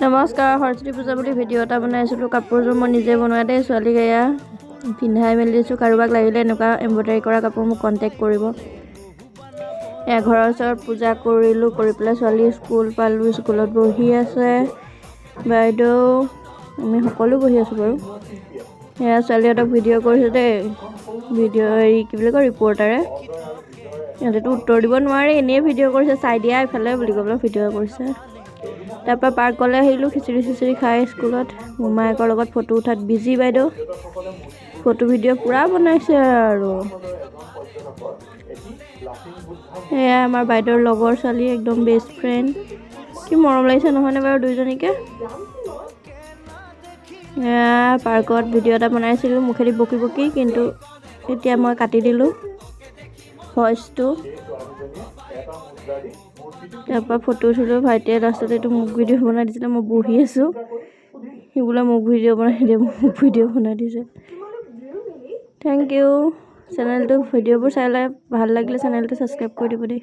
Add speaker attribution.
Speaker 1: নমস্কাৰ, সৰস্বতী পূজা বুলি ভিডিঅ' এটা বনাইছিলোঁ। কাপোৰযোৰ মই নিজে বনোৱা দেই, ছোৱালীক এয়া পিন্ধাই মেলি দিছোঁ। কাৰোবাক লাগিলে এনেকুৱা এম্ব্ৰইডাৰী কৰা কাপোৰ মোক কণ্টেক্ট কৰিব। এয়া ঘৰৰ ওচৰত পূজা কৰিলোঁ, কৰি পেলাই ছোৱালী স্কুল পালোঁ। স্কুলত বহি আছে বাইদেউ, আমি সকলো বহি আছোঁ বাৰু। এয়া ছোৱালীহঁতক ভিডিঅ' কৰিছোঁ দেই, ভিডিঅ' কি বুলি কয় ৰিপৰ্টাৰে। সিহঁতেতো উত্তৰ দিব নোৱাৰে, এনেই ভিডিঅ' কৰিছে, চাই দিয়া এইফালে বুলি কৈ পেলাই ভিডিঅ' কৰিছে। তাৰপৰা পাৰ্কলৈ আহিলোঁ, খিচিৰি খাই স্কুলত। মোমায়েকৰ লগত ফটো উঠাত বিজি বাইদেউ, ফটো ভিডিঅ' পূৰা বনাইছে আৰু। এয়া আমাৰ বাইদেউৰ লগৰ ছোৱালী, একদম বেষ্ট ফ্ৰেণ্ড। কি মৰম লাগিছে নহয়নে বাৰু দুইজনীকে। এয়া পাৰ্কত ভিডিঅ' এটা বনাইছিলোঁ মুখেদি বকি বকি, কিন্তু এতিয়া মই কাটি দিলোঁ ভইচটো। তাৰপৰা ফটো উঠিলোঁ, ভাইটিয়ে লাষ্টত এইটো মোক ভিডিঅ' বনাই দিছিলে। মই বহি আছোঁ, সি বোলে মোক ভিডিঅ' বনাই দিয়ে, মোক ভিডিঅ' বনাই দিছে। Thank you. চেনেলটো ভিডিঅ'বোৰ চাই ভাল লাগিলে চেনেলটো ছাবস্ক্ৰাইব কৰি দিব দেই।